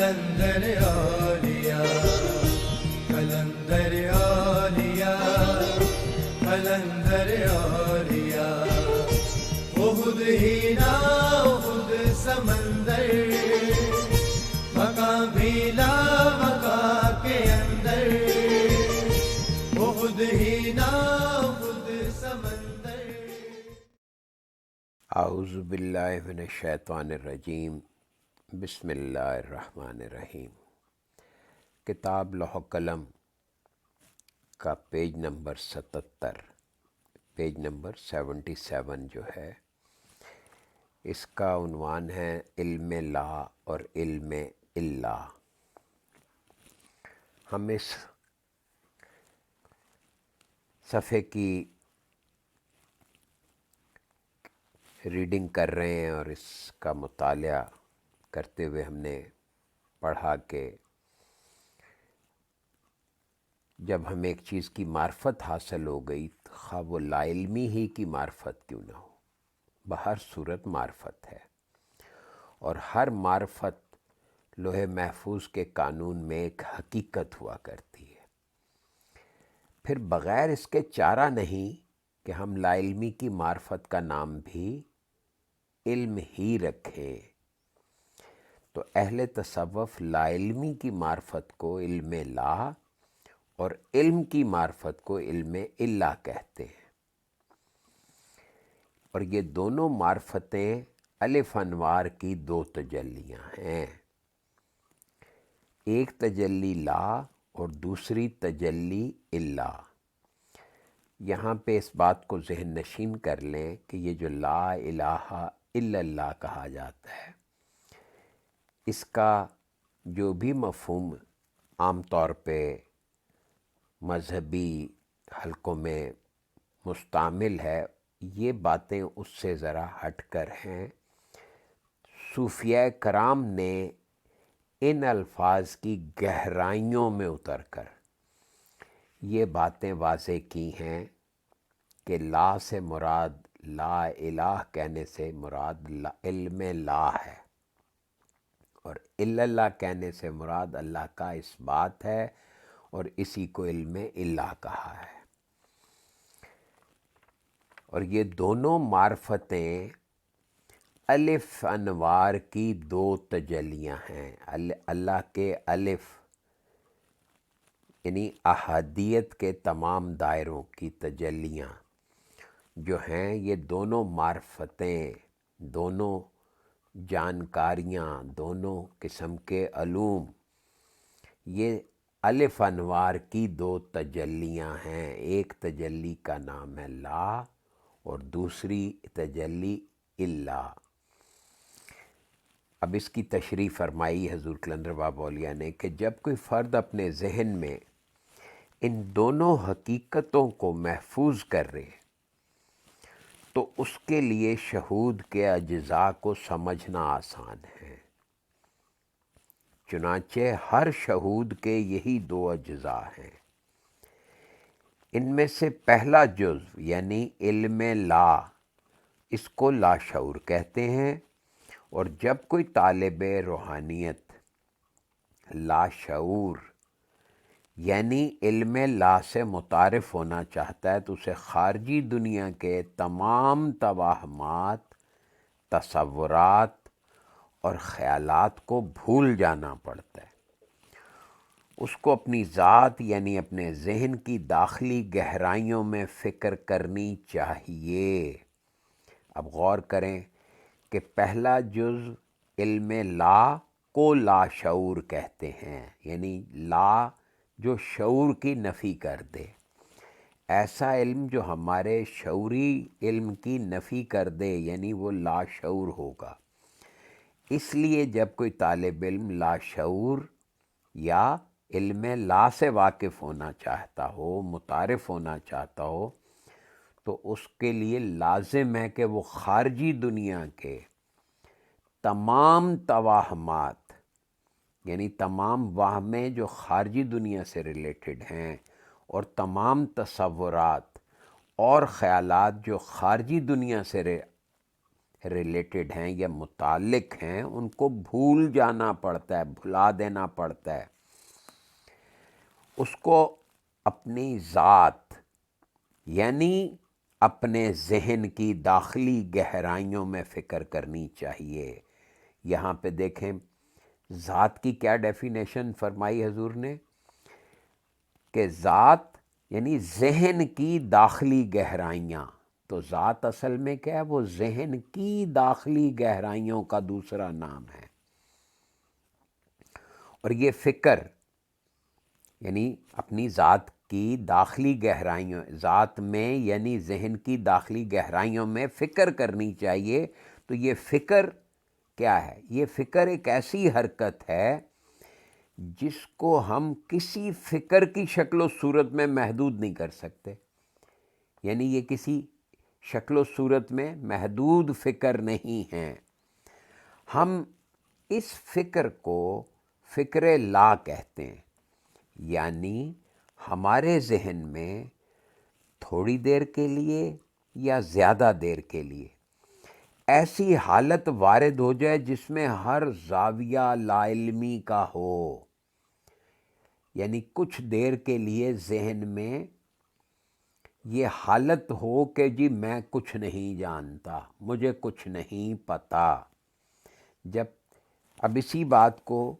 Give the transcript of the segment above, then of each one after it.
قلندر اولیاء قلندر اولیاء قلندر اولیاء احد ہینا احد سمندر مقام بھی لا مقام کے اندر احد ہینا احد سمندر. اعوذ باللہ من الشیطان الرجیم. بسم اللہ الرحمن الرحیم. کتاب لوح قلم کا پیج نمبر 77 پیج نمبر 77 جو ہے، اس کا عنوان ہے علم لا اور علم الا. ہم اس صفحے کی ریڈنگ کر رہے ہیں اور اس کا مطالعہ کرتے ہوئے ہم نے پڑھا کہ جب ہمیں ایک چیز کی معرفت حاصل ہو گئی، خواہ وہ لا علمی ہی کی معرفت کیوں نہ ہو، بہر صورت معرفت ہے، اور ہر معرفت لوح محفوظ کے قانون میں ایک حقیقت ہوا کرتی ہے. پھر بغیر اس کے چارہ نہیں کہ ہم لا علمی کی معرفت کا نام بھی علم ہی رکھیں. تو اہل تصوف لا علمی کی معرفت کو علم لا اور علم کی معرفت کو علم الا کہتے ہیں. اور یہ دونوں معرفتیں الف انوار کی دو تجلیاں ہیں، ایک تجلی لا اور دوسری تجلی الا. یہاں پہ اس بات کو ذہن نشین کر لیں کہ یہ جو لا الہ الا اللہ کہا جاتا ہے، اس کا جو بھی مفہوم عام طور پہ مذہبی حلقوں میں مستعمل ہے، یہ باتیں اس سے ذرا ہٹ کر ہیں. صوفیہ کرام نے ان الفاظ کی گہرائیوں میں اتر کر یہ باتیں واضح کی ہیں کہ لا سے مراد لا الہ کہنے سے مراد علم لا ہے، اور الا اللہ کہنے سے مراد اللہ کا اس بات ہے، اور اسی کو علم الا کہا ہے. اور یہ دونوں معرفتیں الف انوار کی دو تجلیاں ہیں. اللہ کے الف یعنی احادیت کے تمام دائروں کی تجلیاں جو ہیں، یہ دونوں معرفتیں، دونوں جانکاریاں، دونوں قسم کے علوم، یہ الف انوار کی دو تجلیاں ہیں. ایک تجلی کا نام ہے لا اور دوسری تجلی الا. اب اس کی تشریح فرمائی حضور قلندر بابا اولیاء نے کہ جب کوئی فرد اپنے ذہن میں ان دونوں حقیقتوں کو محفوظ کر رہے تو اس کے لیے شہود کے اجزاء کو سمجھنا آسان ہے. چنانچہ ہر شہود کے یہی دو اجزاء ہیں. ان میں سے پہلا جزو یعنی علم لا، اس کو لاشعور کہتے ہیں. اور جب کوئی طالب روحانیت لاشعور یعنی علم لا سے متعارف ہونا چاہتا ہے تو اسے خارجی دنیا کے تمام توہمات، تصورات اور خیالات کو بھول جانا پڑتا ہے. اس کو اپنی ذات یعنی اپنے ذہن کی داخلی گہرائیوں میں فکر کرنی چاہیے. اب غور کریں کہ پہلا جز علم لا کو لاشعور کہتے ہیں، یعنی لا جو شعور کی نفی کر دے، ایسا علم جو ہمارے شعوری علم کی نفی کر دے، یعنی وہ لاشعور ہوگا. اس لیے جب کوئی طالب علم لاشعور یا علم لا سے واقف ہونا چاہتا ہو، متعارف ہونا چاہتا ہو، تو اس کے لیے لازم ہے کہ وہ خارجی دنیا کے تمام توہمات یعنی تمام وہمیں جو خارجی دنیا سے ریلیٹڈ ہیں، اور تمام تصورات اور خیالات جو خارجی دنیا سے ریلیٹڈ ہیں یا متعلق ہیں ان کو بھول جانا پڑتا ہے، بھلا دینا پڑتا ہے، اس کو اپنی ذات یعنی اپنے ذہن کی داخلی گہرائیوں میں فکر کرنی چاہیے۔ یہاں پہ دیکھیں ذات کی کیا ڈیفینیشن فرمائی حضور نے کہ ذات یعنی ذہن کی داخلی گہرائیاں۔ تو ذات اصل میں کیا ہے؟ وہ ذہن کی داخلی گہرائیوں کا دوسرا نام ہے۔ اور یہ فکر یعنی اپنی ذات کی داخلی گہرائیوں، ذات میں یعنی ذہن کی داخلی گہرائیوں میں فکر کرنی چاہیے۔ تو یہ فکر کیا ہے؟ یہ فکر ایک ایسی حرکت ہے جس کو ہم کسی فکر کی شکل و صورت میں محدود نہیں کر سکتے، یعنی یہ کسی شکل و صورت میں محدود فکر نہیں ہیں۔ ہم اس فکر کو فکر لا کہتے ہیں، یعنی ہمارے ذہن میں تھوڑی دیر کے لیے یا زیادہ دیر کے لیے ایسی حالت وارد ہو جائے جس میں ہر زاویہ لا علمی کا ہو، یعنی کچھ دیر کے لیے ذہن میں یہ حالت ہو کہ جی میں کچھ نہیں جانتا، مجھے کچھ نہیں پتا۔ جب اب اسی بات کو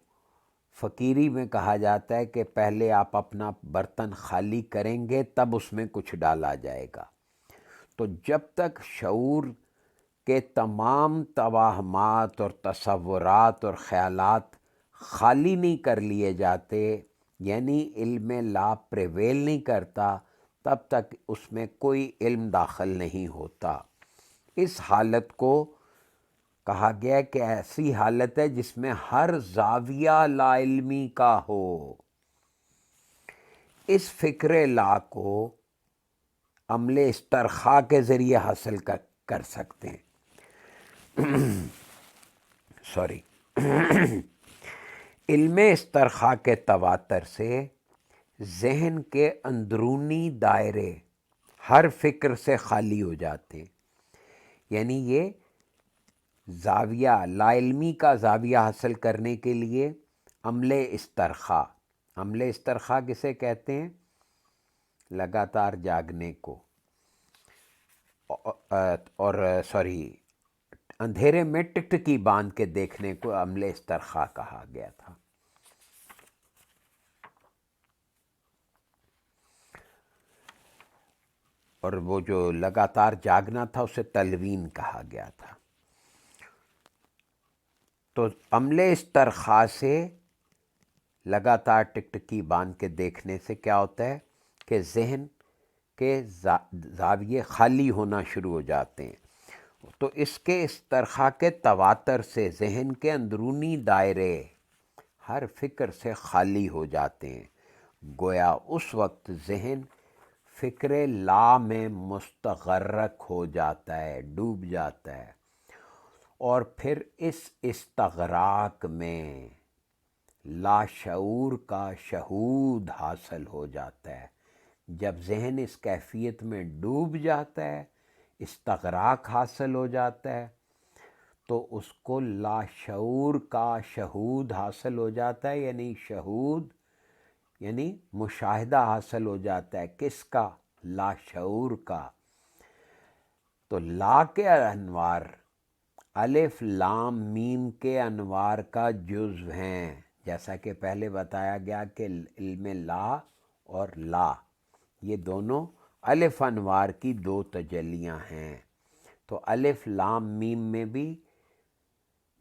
فقیری میں کہا جاتا ہے کہ پہلے آپ اپنا برتن خالی کریں گے تب اس میں کچھ ڈالا جائے گا۔ تو جب تک شعور کے تمام توہمات اور تصورات اور خیالات خالی نہیں کر لیے جاتے، یعنی علم لا پریویل نہیں کرتا، تب تک اس میں کوئی علم داخل نہیں ہوتا۔ اس حالت کو کہا گیا کہ ایسی حالت ہے جس میں ہر زاویہ لا علمی کا ہو۔ اس فکر لا کو عمل استرخاء کے ذریعے حاصل کر سکتے ہیں۔ سوری علم استرخاء کے تواتر سے ذہن کے اندرونی دائرے ہر فکر سے خالی ہو جاتے ہیں، یعنی یہ زاویہ لا علمی کا زاویہ حاصل کرنے کے لیے عمل استرخاء، عمل استرخاء کسے کہتے ہیں؟ لگاتار جاگنے کو، اور اندھیرے میں ٹکٹکی باندھ کے دیکھنے کو عمل استرخاء کہا گیا تھا۔ اور وہ جو لگاتار جاگنا تھا اسے تلوین کہا گیا تھا۔ تو عمل استرخاء سے لگاتار ٹکٹکی باندھ کے دیکھنے سے کیا ہوتا ہے کہ ذہن کے زاویے خالی ہونا شروع ہو جاتے ہیں۔ تو اس کے استرخاء کے تواتر سے ذہن کے اندرونی دائرے ہر فکر سے خالی ہو جاتے ہیں، گویا اس وقت ذہن فکر لا میں مستغرق ہو جاتا ہے، ڈوب جاتا ہے، اور پھر اس استغراق میں لاشعور کا شہود حاصل ہو جاتا ہے۔ جب ذہن اس کیفیت میں ڈوب جاتا ہے، استغراق حاصل ہو جاتا ہے، تو اس کو لاشعور کا شہود حاصل ہو جاتا ہے، یعنی شہود یعنی مشاہدہ حاصل ہو جاتا ہے۔ کس کا؟ لاشعور کا۔ تو لا کے انوار الف لام میم کے انوار کا جزو ہیں، جیسا کہ پہلے بتایا گیا کہ علم لا اور لا یہ دونوں الف انوار کی دو تجلیاں ہیں۔ تو الف لام میم میں بھی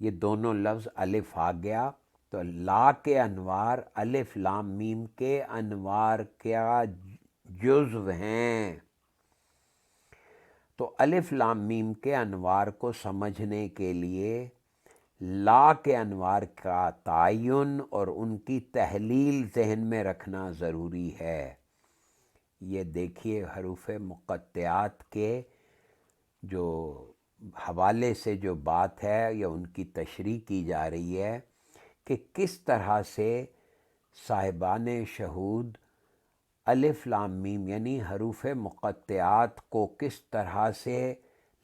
یہ دونوں لفظ الف آ گیا، تو لا کے انوار الف لام میم کے انوار کیا جزو ہیں۔ تو الف لام میم کے انوار کو سمجھنے کے لیے لا کے انوار کا تعین اور ان کی تحلیل ذہن میں رکھنا ضروری ہے۔ یہ دیکھیے حروف مقطعات کے جو حوالے سے جو بات ہے یا ان کی تشریح کی جا رہی ہے کہ کس طرح سے صاحبان شہود الف لام میم یعنی حروف مقطعات کو کس طرح سے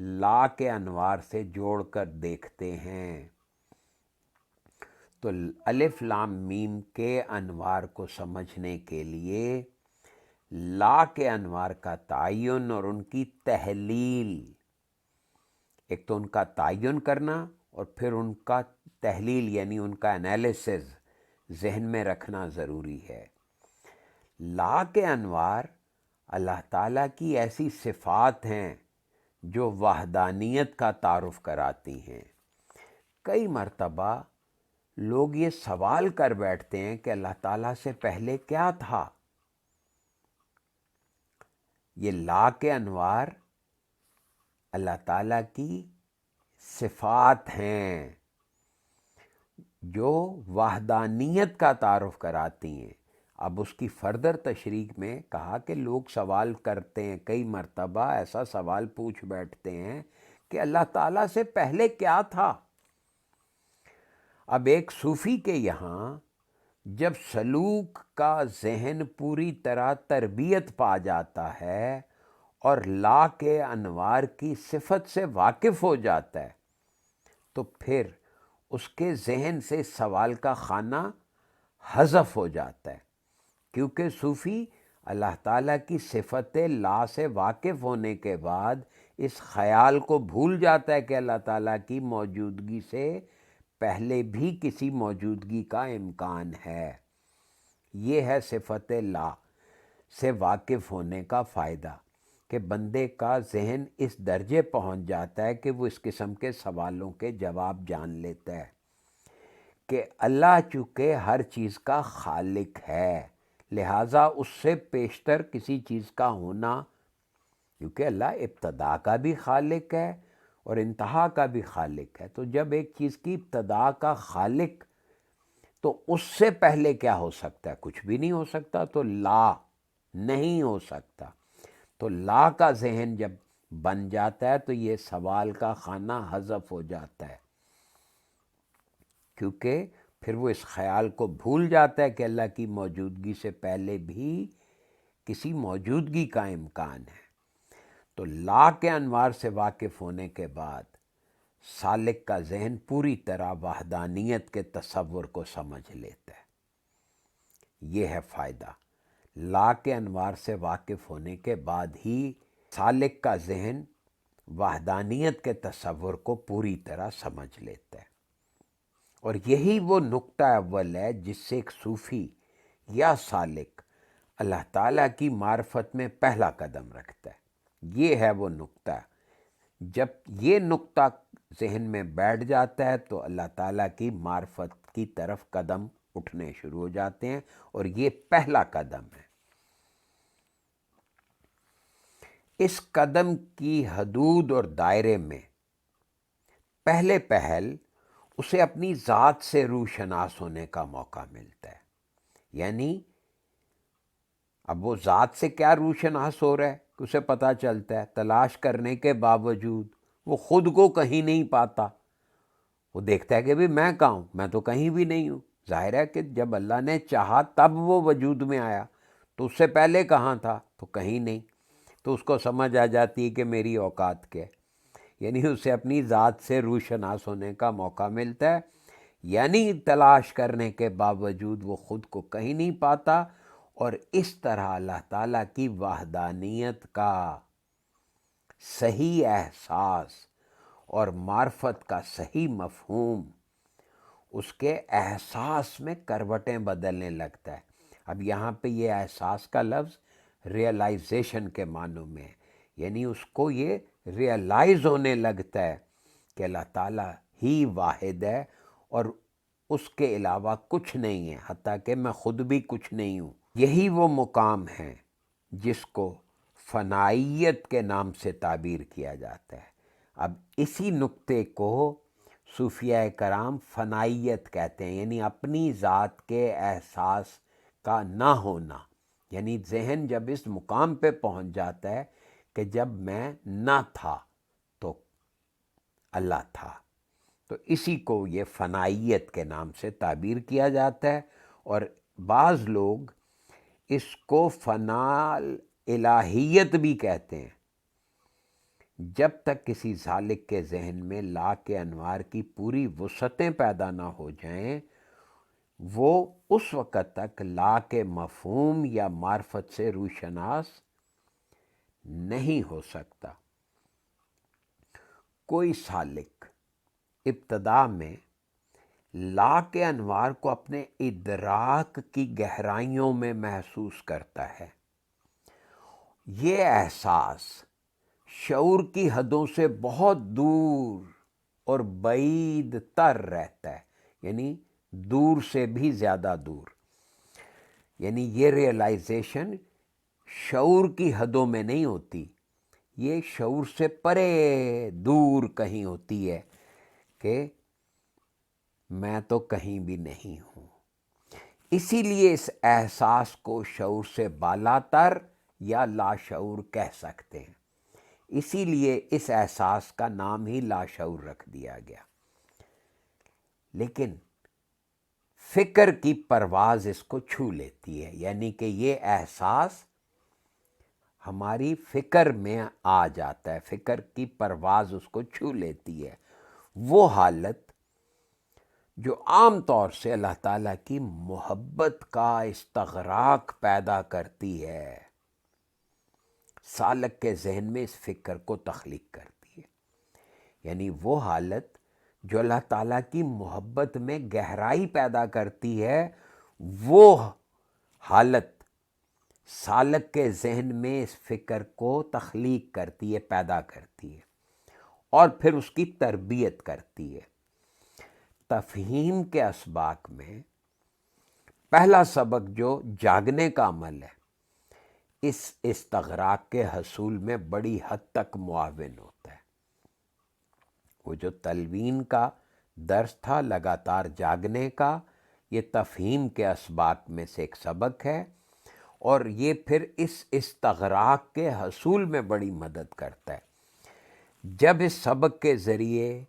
لا کے انوار سے جوڑ کر دیکھتے ہیں۔ تو الف لام میم کے انوار کو سمجھنے کے لیے لا کے انوار کا تعین اور ان کی تحلیل، ایک تو ان کا تعین کرنا اور پھر ان کا تحلیل یعنی ان کا انالیسز ذہن میں رکھنا ضروری ہے۔ لا کے انوار اللہ تعالیٰ کی ایسی صفات ہیں جو وحدانیت کا تعارف کراتی ہیں۔ کئی مرتبہ لوگ یہ سوال کر بیٹھتے ہیں کہ اللہ تعالیٰ سے پہلے کیا تھا؟ یہ لا کے انوار اللہ تعالیٰ کی صفات ہیں جو وحدانیت کا تعارف کراتی ہیں۔ اب اس کی فردر تشریح میں کہا کہ لوگ سوال کرتے ہیں، کئی مرتبہ ایسا سوال پوچھ بیٹھتے ہیں کہ اللہ تعالیٰ سے پہلے کیا تھا؟ اب ایک صوفی کے یہاں جب سلوک کا ذہن پوری طرح تربیت پا جاتا ہے اور لا کے انوار کی صفت سے واقف ہو جاتا ہے تو پھر اس کے ذہن سے سوال کا خانہ حذف ہو جاتا ہے، کیونکہ صوفی اللہ تعالیٰ کی صفت لا سے واقف ہونے کے بعد اس خیال کو بھول جاتا ہے کہ اللہ تعالیٰ کی موجودگی سے پہلے بھی کسی موجودگی کا امکان ہے۔ یہ ہے صفت لا سے واقف ہونے کا فائدہ، کہ بندے کا ذہن اس درجے پہنچ جاتا ہے کہ وہ اس قسم کے سوالوں کے جواب جان لیتا ہے کہ اللہ چونکہ ہر چیز کا خالق ہے، لہٰذا اس سے پیشتر کسی چیز کا ہونا، کیونکہ اللہ ابتدا کا بھی خالق ہے اور انتہا کا بھی خالق ہے، تو جب ایک چیز کی ابتدا کا خالق تو اس سے پہلے کیا ہو سکتا ہے؟ کچھ بھی نہیں ہو سکتا، تو لا نہیں ہو سکتا۔ تو لا کا ذہن جب بن جاتا ہے تو یہ سوال کا خانہ حذف ہو جاتا ہے، کیونکہ پھر وہ اس خیال کو بھول جاتا ہے کہ اللہ کی موجودگی سے پہلے بھی کسی موجودگی کا امکان ہے۔ تو لا کے انوار سے واقف ہونے کے بعد سالک کا ذہن پوری طرح وحدانیت کے تصور کو سمجھ لیتا ہے۔ یہ ہے فائدہ، لا کے انوار سے واقف ہونے کے بعد ہی سالک کا ذہن وحدانیت کے تصور کو پوری طرح سمجھ لیتا ہے۔ اور یہی وہ نقطہ اول ہے جس سے ایک صوفی یا سالک اللہ تعالیٰ کی معرفت میں پہلا قدم رکھتا ہے۔ یہ ہے وہ نقطہ، جب یہ نقطہ ذہن میں بیٹھ جاتا ہے تو اللہ تعالیٰ کی معرفت کی طرف قدم اٹھنے شروع ہو جاتے ہیں، اور یہ پہلا قدم ہے۔ اس قدم کی حدود اور دائرے میں پہلے پہل اسے اپنی ذات سے روشناس ہونے کا موقع ملتا ہے، یعنی اب وہ ذات سے کیا روشناس ہو رہا ہے کہ اسے پتہ چلتا ہے، تلاش کرنے کے باوجود وہ خود کو کہیں نہیں پاتا، وہ دیکھتا ہے کہ بھی میں کہاں ہوں، میں تو کہیں بھی نہیں ہوں۔ ظاہر ہے کہ جب اللہ نے چاہا تب وہ وجود میں آیا، تو اس سے پہلے کہاں تھا؟ تو کہیں نہیں۔ تو اس کو سمجھ آ جاتی ہے کہ میری اوقات کیا ہے، یعنی اسے اپنی ذات سے روشناس ہونے کا موقع ملتا ہے، یعنی تلاش کرنے کے باوجود وہ خود کو کہیں نہیں پاتا، اور اس طرح اللہ تعالیٰ کی وحدانیت کا صحیح احساس اور معرفت کا صحیح مفہوم اس کے احساس میں کروٹیں بدلنے لگتا ہے۔ اب یہاں پہ یہ احساس کا لفظ ریئلائزیشن کے معنوں میں ہے، یعنی اس کو یہ ریئلائز ہونے لگتا ہے کہ اللہ تعالیٰ ہی واحد ہے اور اس کے علاوہ کچھ نہیں ہے، حتیٰ کہ میں خود بھی کچھ نہیں ہوں۔ یہی وہ مقام ہے جس کو فنائیت کے نام سے تعبیر کیا جاتا ہے۔ اب اسی نقطے کو صوفیہ کرام فنائیت کہتے ہیں، یعنی اپنی ذات کے احساس کا نہ ہونا، یعنی ذہن جب اس مقام پہ پہنچ جاتا ہے کہ جب میں نہ تھا تو اللہ تھا، تو اسی کو یہ فنائیت کے نام سے تعبیر کیا جاتا ہے۔ اور بعض لوگ اس کو فنا الہیت بھی کہتے ہیں، جب تک کسی سالک کے ذہن میں لا کے انوار کی پوری وسعتیں پیدا نہ ہو جائیں، وہ اس وقت تک لا کے مفہوم یا معرفت سے روشناس نہیں ہو سکتا۔ کوئی سالک ابتدا میں لا کے انوار کو اپنے ادراک کی گہرائیوں میں محسوس کرتا ہے۔ یہ احساس شعور کی حدوں سے بہت دور اور بعید تر رہتا ہے، یعنی دور سے بھی زیادہ دور۔ یعنی یہ ریئلائزیشن شعور کی حدوں میں نہیں ہوتی، یہ شعور سے پرے دور کہیں ہوتی ہے کہ میں تو کہیں بھی نہیں ہوں۔ اسی لیے اس احساس کو شعور سے بالا تر یا لاشعور کہہ سکتے ہیں، اسی لیے اس احساس کا نام ہی لاشعور رکھ دیا گیا۔ لیکن فکر کی پرواز اس کو چھو لیتی ہے، یعنی کہ یہ احساس ہماری فکر میں آ جاتا ہے، فکر کی پرواز اس کو چھو لیتی ہے۔ وہ حالت جو عام طور سے اللہ تعالیٰ کی محبت کا استغراق پیدا کرتی ہے، سالک کے ذہن میں اس فکر کو تخلیق کرتی ہے۔ یعنی وہ حالت جو اللہ تعالیٰ کی محبت میں گہرائی پیدا کرتی ہے، وہ حالت سالک کے ذہن میں اس فکر کو تخلیق کرتی ہے، پیدا کرتی ہے، اور پھر اس کی تربیت کرتی ہے۔ تفہیم کے اسباق میں پہلا سبق جو جاگنے کا عمل ہے، اس استغراق کے حصول میں بڑی حد تک معاون ہوتا ہے۔ وہ جو تلوین کا درس تھا لگاتار جاگنے کا، یہ تفہیم کے اسباق میں سے ایک سبق ہے، اور یہ پھر اس استغراق کے حصول میں بڑی مدد کرتا ہے۔ جب اس سبق کے ذریعے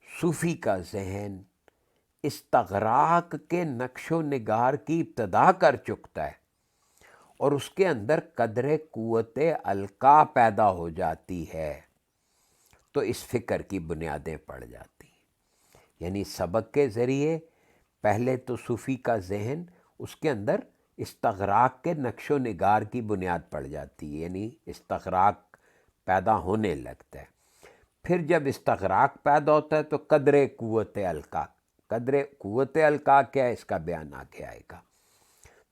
صوفی کا ذہن استغراق کے نقش و نگار کی ابتدا کر چکتا ہے اور اس کے اندر قدر قوت القاء پیدا ہو جاتی ہے، تو اس فکر کی بنیادیں پڑ جاتی ہیں۔ یعنی سبق کے ذریعے پہلے تو صوفی کا ذہن اس کے اندر استغراق کے نقش و نگار کی بنیاد پڑ جاتی ہے، یعنی استغراق پیدا ہونے لگتا ہے۔ پھر جب استغراق پیدا ہوتا ہے تو قدر قوت القاء، قدر قوت القاء کیا ہے اس کا بیان آگے آئے گا۔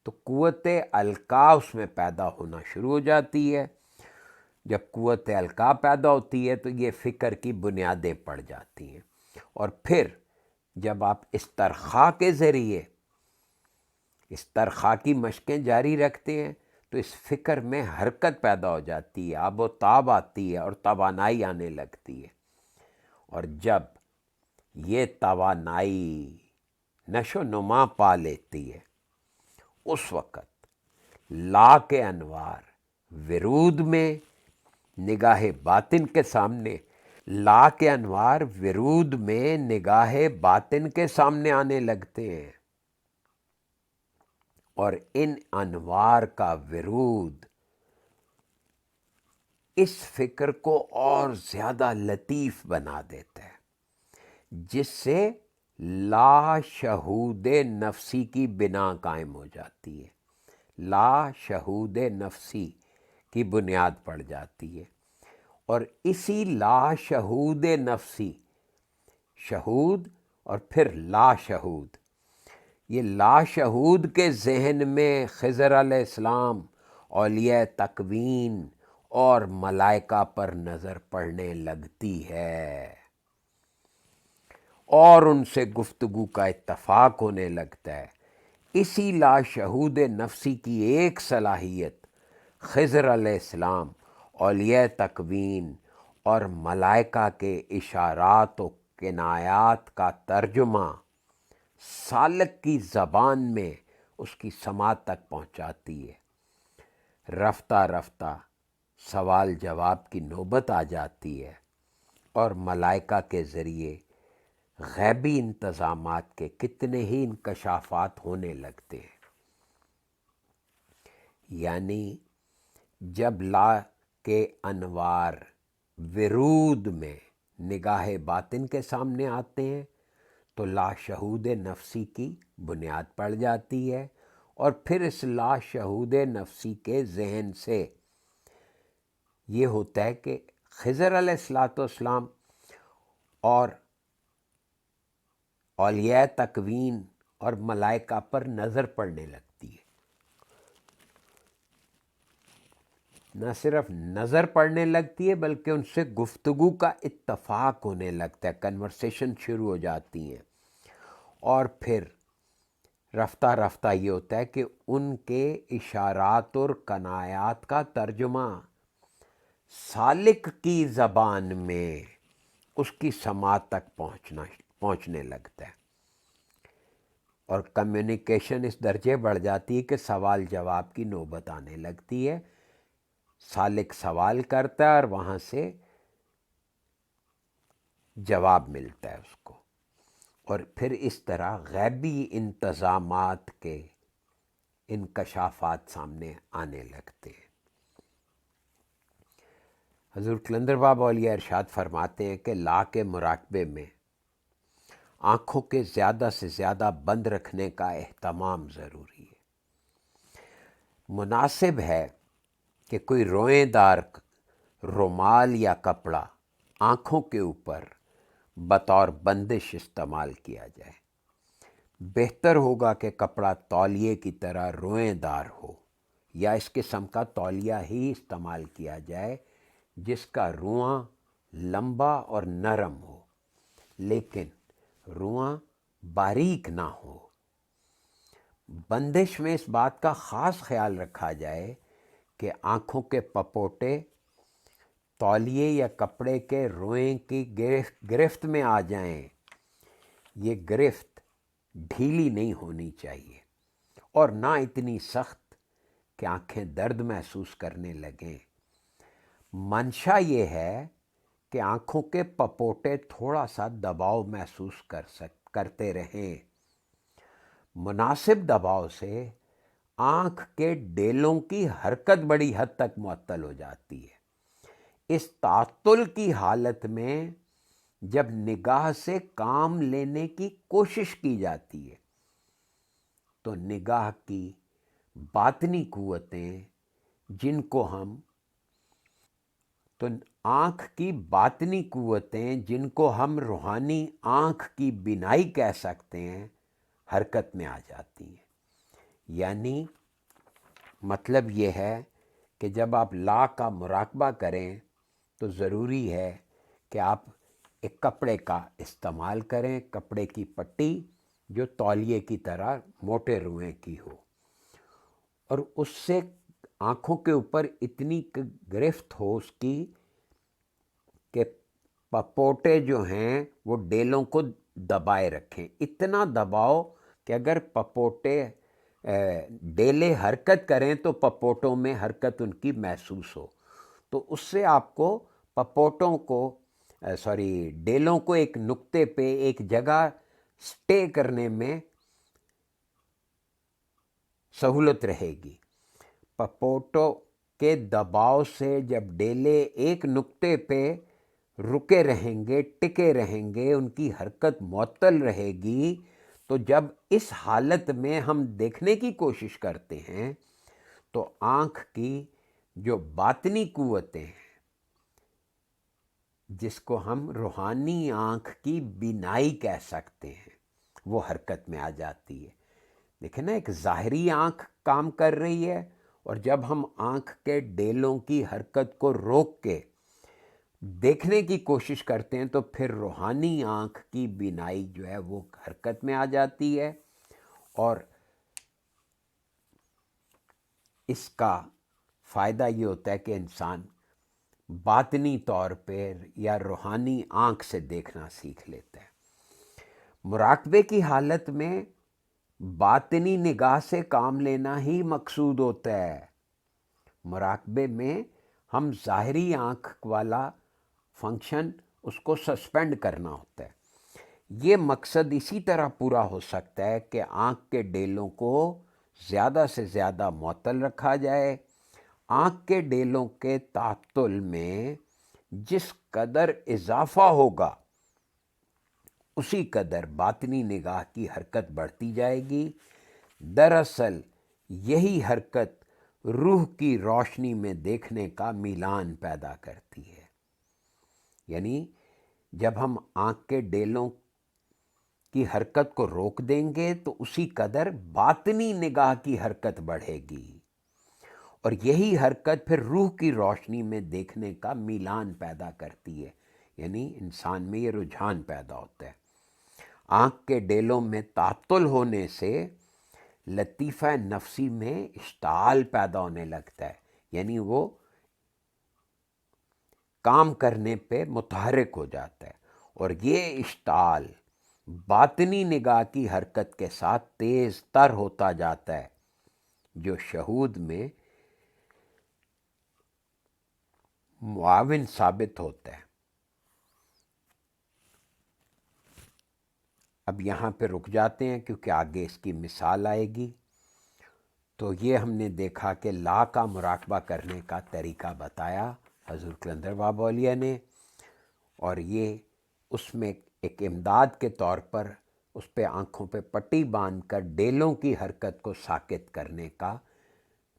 تو قوت القاء اس میں پیدا ہونا شروع ہو جاتی ہے۔ جب قوت القاء پیدا ہوتی ہے تو یہ فکر کی بنیادیں پڑ جاتی ہیں، اور پھر جب آپ استرخاء کے ذریعے استرخاء کی مشقیں جاری رکھتے ہیں تو اس فکر میں حرکت پیدا ہو جاتی ہے، آب و تاب آتی ہے اور توانائی آنے لگتی ہے، اور جب یہ توانائی نشو و نما پا لیتی ہے، اس وقت لا کے انوار ورود میں نگاہ باطن کے سامنے، لا کے انوار ورود میں نگاہ باطن کے سامنے آنے لگتے ہیں، اور ان انوار کا ورود اس فکر کو اور زیادہ لطیف بنا دیتا ہے، جس سے لا شہود نفسی کی بنا قائم ہو جاتی ہے، لا شہود نفسی کی بنیاد پڑ جاتی ہے، اور اسی لا شہود نفسی، شہود اور پھر لا شہود، یہ لا شہود کے ذہن میں خضر علیہ السلام، اولیاء تکوین اور ملائکہ پر نظر پڑنے لگتی ہے، اور ان سے گفتگو کا اتفاق ہونے لگتا ہے۔ اسی لا شہود نفسی کی ایک صلاحیت خضر علیہ السلام، اولیاء تکوین اور ملائکہ کے اشارات و کنایات کا ترجمہ سالک کی زبان میں اس کی سماعت تک پہنچاتی ہے۔ رفتہ رفتہ سوال جواب کی نوبت آ جاتی ہے، اور ملائکہ کے ذریعے غیبی انتظامات کے کتنے ہی انکشافات ہونے لگتے ہیں۔ یعنی جب لا کے انوار ورود میں نگاہ باطن کے سامنے آتے ہیں تو لاشہود نفسی کی بنیاد پڑ جاتی ہے، اور پھر اس لاشہود نفسی کے ذہن سے یہ ہوتا ہے کہ خضر علیہ السلام اور اولیاء تکوین اور ملائکہ پر نظر پڑنے لگتی ہے۔ نہ صرف نظر پڑنے لگتی ہے بلکہ ان سے گفتگو کا اتفاق ہونے لگتا ہے، کنورسیشن شروع ہو جاتی ہیں، اور پھر رفتہ رفتہ یہ ہوتا ہے کہ ان کے اشارات اور کنایات کا ترجمہ سالک کی زبان میں اس کی سماعت تک پہنچنے لگتا ہے، اور کمیونیکیشن اس درجے بڑھ جاتی ہے کہ سوال جواب کی نوبت آنے لگتی ہے۔ سالک سوال کرتا ہے اور وہاں سے جواب ملتا ہے اس کو، اور پھر اس طرح غیبی انتظامات کے انکشافات سامنے آنے لگتے ہیں۔ حضور قلندر بابا اولیاء ارشاد فرماتے ہیں کہ لا کے مراقبے میں آنکھوں کے زیادہ سے زیادہ بند رکھنے کا اہتمام ضروری ہے۔ مناسب ہے کہ کوئی روئیں دار رومال یا کپڑا آنکھوں کے اوپر بطور بندش استعمال کیا جائے۔ بہتر ہوگا کہ کپڑا تولیے کی طرح روئیں دار ہو، یا اس قسم کا تولیہ ہی استعمال کیا جائے جس کا رواں لمبا اور نرم ہو، لیکن رواں باریک نہ ہو۔ بندش میں اس بات کا خاص خیال رکھا جائے کہ آنکھوں کے پپوٹے تولیے یا کپڑے کے روئیں کی گرفت میں آ جائیں۔ یہ گرفت ڈھیلی نہیں ہونی چاہیے اور نہ اتنی سخت کہ آنکھیں درد محسوس کرنے لگیں۔ منشا یہ ہے کہ آنکھوں کے پپوٹے تھوڑا سا دباؤ محسوس کرتے رہیں۔ مناسب دباؤ سے آنکھ کے ڈیلوں کی حرکت بڑی حد تک معطل ہو جاتی ہے۔ اس تعطل کی حالت میں جب نگاہ سے کام لینے کی کوشش کی جاتی ہے تو نگاہ کی باطنی قوتیں جن کو ہم روحانی آنکھ کی بینائی کہہ سکتے ہیں، حرکت میں آ جاتی ہیں۔ یعنی مطلب یہ ہے کہ جب آپ لا کا مراقبہ کریں تو ضروری ہے کہ آپ ایک کپڑے کا استعمال کریں، کپڑے کی پٹی جو تولیے کی طرح موٹے روئیں کی ہو، اور اس سے آنکھوں کے اوپر اتنی گرفت ہو اس کی کہ پپوٹے جو ہیں وہ ڈیلوں کو دبائے رکھیں۔ اتنا دباؤ کہ اگر پپوٹے ڈیلے حرکت کریں تو پپوٹوں میں حرکت ان کی محسوس ہو، تو اس سے آپ کو ڈیلوں کو ایک نقطے پہ ایک جگہ سٹے کرنے میں سہولت رہے گی۔ پپوٹوں کے دباؤ سے جب ڈیلے ایک نقطے پہ رکے رہیں گے، ٹکے رہیں گے، ان کی حرکت معطل رہے گی، تو جب اس حالت میں ہم دیکھنے کی کوشش کرتے ہیں تو آنکھ کی جو باطنی قوتیں ہیں جس کو ہم روحانی آنکھ کی بینائی کہہ سکتے ہیں وہ حرکت میں آ جاتی ہے۔ دیکھیں نا، ایک ظاہری آنکھ کام کر رہی ہے، اور جب ہم آنکھ کے ڈیلوں کی حرکت کو روک کے دیکھنے کی کوشش کرتے ہیں تو پھر روحانی آنکھ کی بینائی جو ہے وہ حرکت میں آ جاتی ہے، اور اس کا فائدہ یہ ہوتا ہے کہ انسان باطنی طور پہ یا روحانی آنکھ سے دیکھنا سیکھ لیتا ہے۔ مراقبے کی حالت میں باطنی نگاہ سے کام لینا ہی مقصود ہوتا ہے۔ مراقبے میں ہم ظاہری آنکھ والا فنکشن اس کو سسپینڈ کرنا ہوتا ہے۔ یہ مقصد اسی طرح پورا ہو سکتا ہے کہ آنکھ کے ڈیلوں کو زیادہ سے زیادہ معطل رکھا جائے۔ آنکھ کے ڈیلوں کے تعطل میں جس قدر اضافہ ہوگا اسی قدر باطنی نگاہ کی حرکت بڑھتی جائے گی۔ دراصل یہی حرکت روح کی روشنی میں دیکھنے کا میلان پیدا کرتی ہے۔ یعنی جب ہم آنکھ کے ڈیلوں کی حرکت کو روک دیں گے تو اسی قدر باطنی نگاہ کی حرکت بڑھے گی، اور یہی حرکت پھر روح کی روشنی میں دیکھنے کا میلان پیدا کرتی ہے، یعنی انسان میں یہ رجحان پیدا ہوتا ہے۔ آنکھ کے ڈیلوں میں تعطل ہونے سے لطیفہ نفسی میں اشتعال پیدا ہونے لگتا ہے، یعنی وہ کام کرنے پہ متحرک ہو جاتا ہے، اور یہ اشتعال باطنی نگاہ کی حرکت کے ساتھ تیز تر ہوتا جاتا ہے، جو شہود میں معاون ثابت ہوتا ہے۔ اب یہاں پہ رک جاتے ہیں کیونکہ آگے اس کی مثال آئے گی۔ تو یہ ہم نے دیکھا کہ لا کا مراقبہ کرنے کا طریقہ بتایا حضور قلندر بابا اولیاء نے، اور یہ اس میں ایک امداد کے طور پر اس پہ آنکھوں پہ پٹی باندھ کر ڈیلوں کی حرکت کو ساکت کرنے کا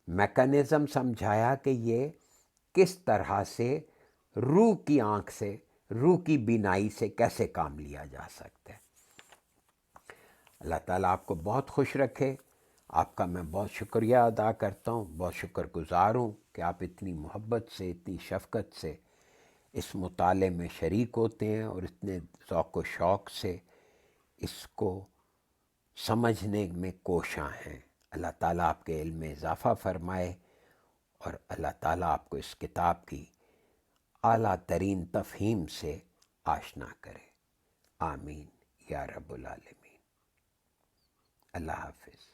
میکانزم سمجھایا کہ یہ کس طرح سے روح کی آنکھ سے، روح کی بینائی سے کیسے کام لیا جا سکتا ہے۔ اللہ تعالیٰ آپ کو بہت خوش رکھے۔ آپ کا میں بہت شکریہ ادا کرتا ہوں، بہت شکر گزار ہوں کہ آپ اتنی محبت سے، اتنی شفقت سے اس مطالعے میں شریک ہوتے ہیں، اور اتنے ذوق و شوق سے اس کو سمجھنے میں کوشاں ہیں۔ اللہ تعالیٰ آپ کے علم میں اضافہ فرمائے، اور اللہ تعالیٰ آپ کو اس کتاب کی اعلیٰ ترین تفہیم سے آشنا کرے۔ آمین یا رب العالمین۔ اللہ حافظ۔